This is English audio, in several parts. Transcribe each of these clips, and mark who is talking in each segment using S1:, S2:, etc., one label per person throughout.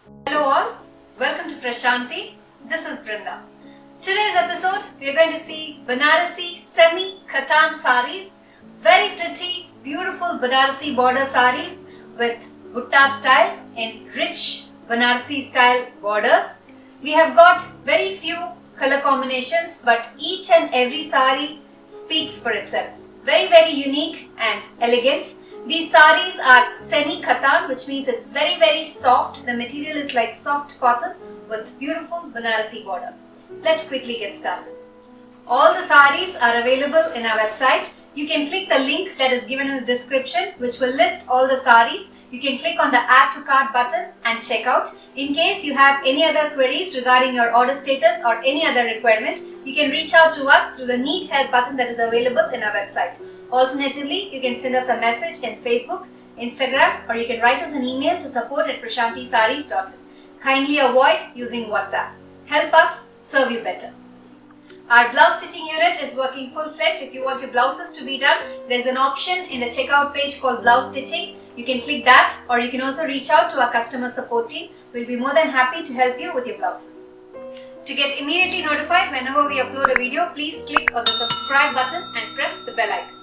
S1: Hello all, welcome to Prashanti. This is Brinda. Today's episode we are going to see Banarasi semi-katan saris, very pretty, beautiful Banarasi border saris with butta style in rich Banarasi style borders. We have got very few color combinations, but each and every sari speaks for itself. Very unique and elegant. These saris are semi-katan, which means it's very soft. The material is like soft cotton with beautiful Banarasi border. Let's quickly get started. All the saris are available in our website. You can click the link that is given in the description, which will list all the saris. You can click on the add to cart button and check out. In case you have any other queries regarding your order status or any other requirement, you can reach out to us through the need help button that is available in our website. Alternatively, you can send us a message in Facebook, Instagram, or you can write us an email to support@prashantisarees.in. Kindly avoid using WhatsApp. Help us serve you better. Our blouse stitching unit is working full-fledged. If you want your blouses to be done, there's an option in the checkout page called blouse stitching. You can click that, or you can also reach out to our customer support team. We'll be more than happy to help you with your blouses. To get immediately notified whenever we upload a video, please click on the subscribe button and press the bell icon.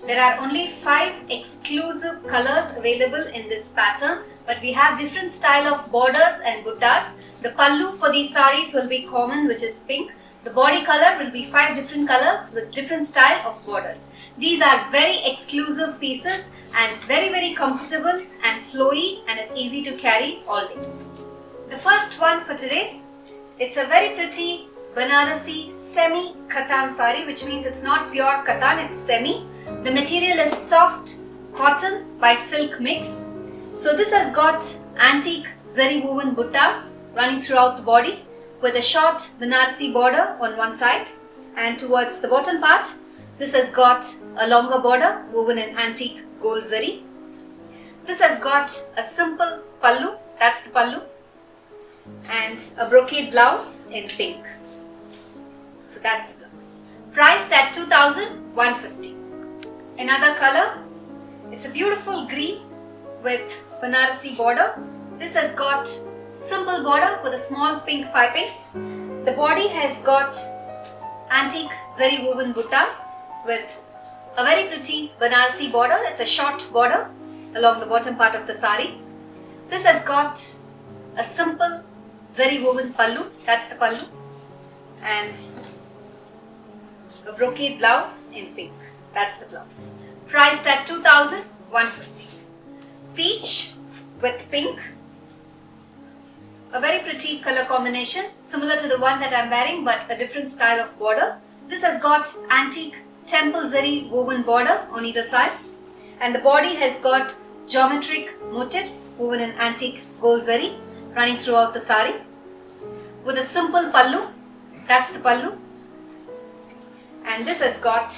S1: There are only 5 exclusive colors available in this pattern, but we have different style of borders and buttas. The pallu for these saris will be common, which is pink. The body color will be 5 different colors with different style of borders. These are very exclusive pieces and very comfortable and flowy, and it's easy to carry all day. The first one for today, it's a very pretty Banarasi semi-katan sari, which means it's not pure katan, it's semi. The material is soft cotton by silk mix. So this has got antique zari woven buttas running throughout the body with a short Banarasi border on one side, and towards the bottom part, this has got a longer border woven in antique gold zari. This has got a simple pallu, that's the pallu, and a brocade blouse in pink. So that's the blouse. Priced at 2,150. Another color, it's a beautiful green with Banarasi border. This has got simple border with a small pink piping. The body has got antique zari woven buttas with a very pretty Banarasi border. It's a short border along the bottom part of the sari. This has got a simple zari woven pallu, that's the pallu, and a brocade blouse in pink, that's the blouse. Priced at 2,150. Peach with pink. A very pretty color combination, similar to the one that I'm wearing, but a different style of border. This has got antique temple zari woven border on either sides, and the body has got geometric motifs woven in antique gold zari running throughout the sari with a simple pallu, that's the pallu, and this has got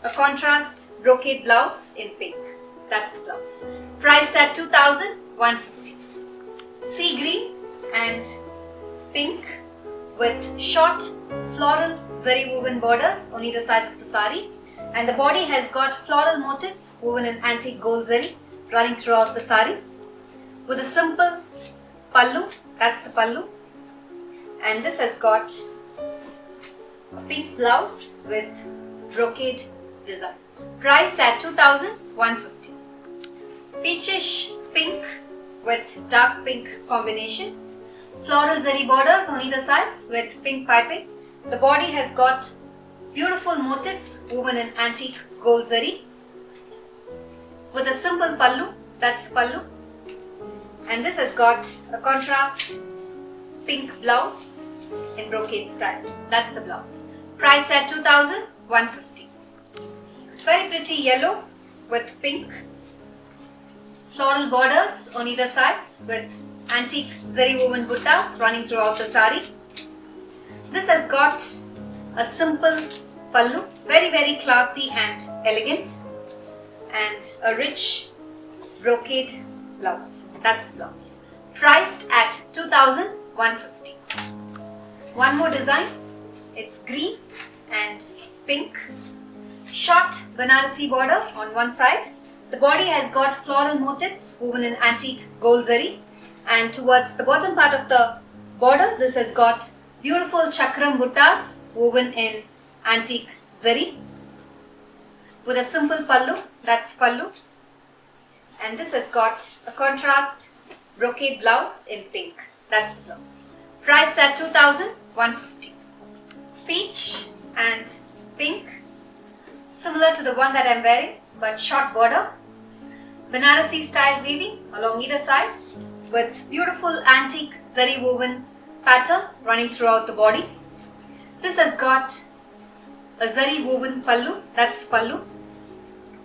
S1: a contrast brocade blouse in pink, that's the blouse. Priced at 2,150. Sea green and pink with short floral zari woven borders on either sides of the sari, and the body has got floral motifs woven in antique gold zari running throughout the sari with a simple pallu, that's the pallu, and this has got a pink blouse with brocade design. Priced at 2,150. Peachish pink with dark pink combination. Floral zari borders on either sides with pink piping. The body has got beautiful motifs woven in antique gold zari with a simple pallu, that's the pallu, and this has got a contrast pink blouse in brocade style, that's the blouse. Priced at 2,150. Very pretty yellow with pink. Floral borders on either sides with antique zari woven buttas running throughout the sari. This has got a simple pallu, very classy and elegant, and a rich brocade blouse, that's the blouse. Priced at 2,150. One more design, it's green and pink. Short Banarasi border on one side. The body has got floral motifs woven in antique gold zari, And towards the bottom part of the border, this has got beautiful chakram buttas woven in antique zari with a simple pallu. That's the pallu. And this has got a contrast brocade blouse in pink. That's the blouse. Priced at 2,150. Peach and pink, similar to the one that I'm wearing, but short border. Banarasi style weaving along either sides with beautiful antique zari woven pattern running throughout the body. This has got a zari woven pallu. That's the pallu.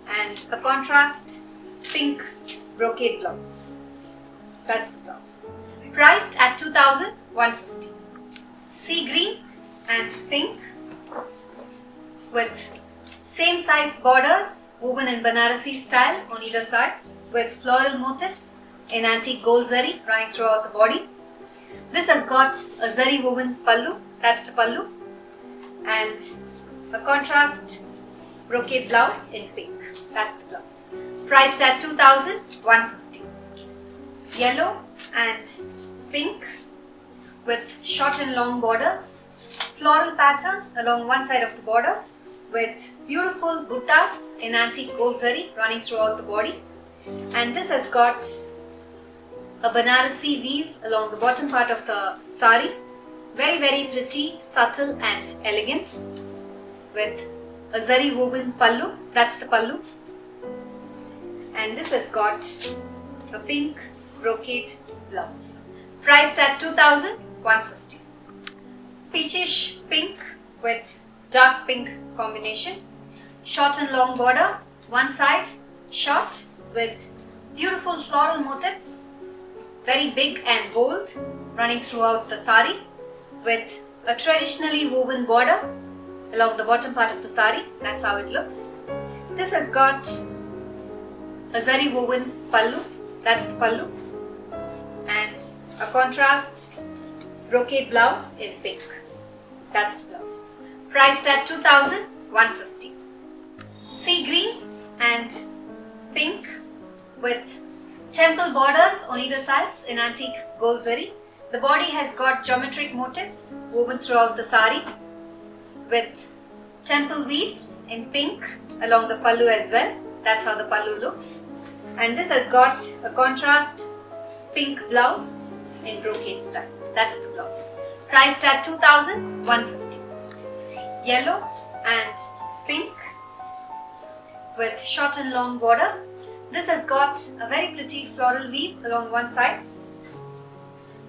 S1: And a contrast pink brocade blouse. That's the blouse. Priced at 2,150. Sea green and pink with same size borders woven in Banarasi style on either sides with floral motifs in antique gold zari running throughout the body. This has got a zari woven pallu. That's the pallu. And a contrast brocade blouse in pink. That's the blouse. Priced at 2,150. Yellow and pink with short and long borders. Floral pattern along one side of the border with beautiful buttas in antique gold zari running throughout the body. And this has got a Banarasi weave along the bottom part of the sari. Very, very pretty, subtle and elegant with a zari woven pallu. That's the pallu. And this has got a pink brocade blouse. Priced at 2,150. Peachish pink with dark pink combination. Short and long border. One side short with beautiful floral motifs. Very big and bold running throughout the sari with a traditionally woven border along the bottom part of the sari. That's how it looks. This has got a zari woven pallu. That's the pallu. And a contrast brocade blouse in pink. That's the blouse. Priced at 2,150. Sea green and pink with temple borders on either sides in antique gold zari. The body has got geometric motifs woven throughout the sari with temple weaves in pink along the pallu as well. That's how the pallu looks. And this has got a contrast pink blouse in brocade style. That's the blouse. Priced at 2,150. Yellow and pink with short and long border. This has got a very pretty floral weave along one side.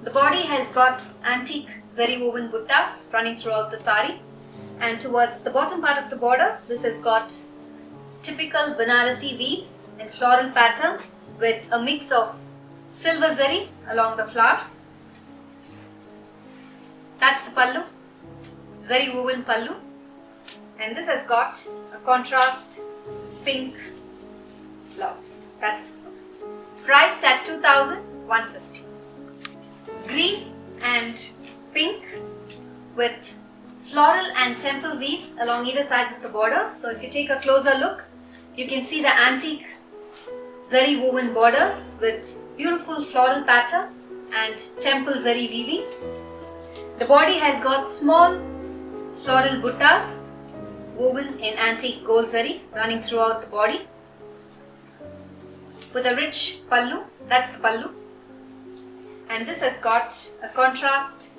S1: The body has got antique zari woven buttas running throughout the sari. And towards the bottom part of the border, this has got typical Banarasi weaves in floral pattern with a mix of silver zari along the flowers. That's the pallu, zari woven pallu. And this has got a contrast pink blouse. That's the blouse. Priced at 2,150. Green and pink with floral and temple weaves along either sides of the border. So if you take a closer look, you can see the antique zari woven borders with beautiful floral pattern and temple zari weaving. The body has got small floral buttas woven in antique gold zari running throughout the body with a rich pallu. That's the pallu. And this has got a contrast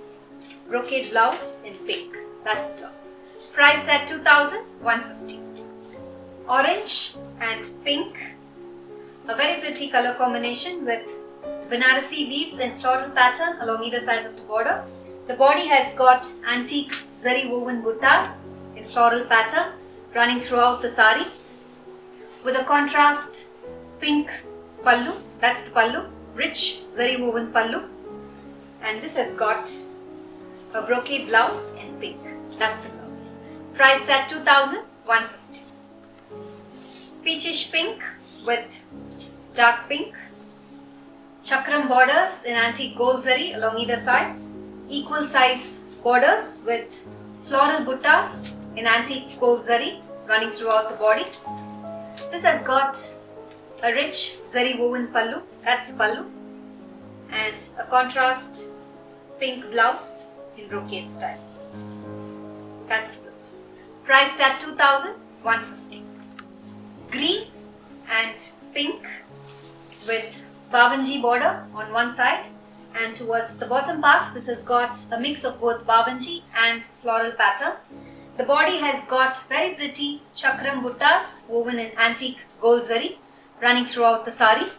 S1: brocade blouse in pink. That's the blouse. Priced at 2,150. Orange and pink. A very pretty color combination with Banarasi weaves and floral pattern along either sides of the border. The body has got antique zari woven buttas in floral pattern running throughout the sari with a contrast pink pallu. That's the pallu. Rich zari woven pallu. And this has got a brocade blouse in pink. That's the blouse. Priced at 2,150. Peachish pink with dark pink. Chakram borders in antique gold zari along either sides. Equal size borders with floral buttas in antique gold zari running throughout the body. This has got a rich zari woven pallu. That's the pallu. and a contrast pink blouse in brocade style. That's the blouse. Priced at 2,150. Green and pink with Bawanji border on one side, and towards the bottom part this has got a mix of both Bawanji and floral pattern. The body has got very pretty chakram buttas woven in antique gold zari running throughout the sari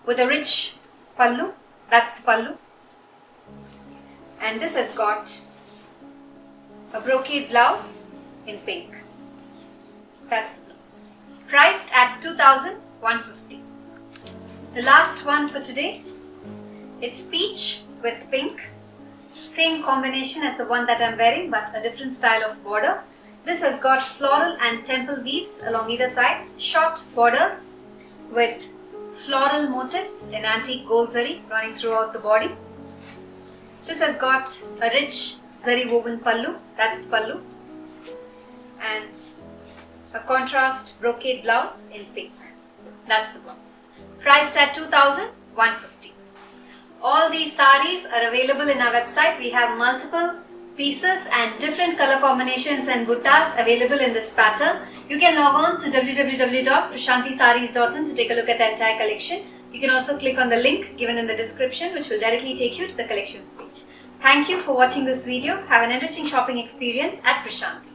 S1: with a rich pallu. That's the pallu. And this has got a brocade blouse in pink. That's the blouse. Priced at 2,150. The last one for today, it's peach with pink. Same combination as the one that I'm wearing, but a different style of border. This has got floral and temple weaves along either sides, short borders with floral motifs in antique gold zari running throughout the body. This has got a rich zari woven pallu, that's the pallu, and a contrast brocade blouse in pink, that's the blouse. Priced at 2,150. All these saris are available in our website. We have multiple pieces and different color combinations and buttas available in this pattern. You can log on to www.prashantisarees.in to take a look at the entire collection. You can also click on the link given in the description, which will directly take you to the collections page. Thank you for watching this video. Have an enriching shopping experience at Prashanti.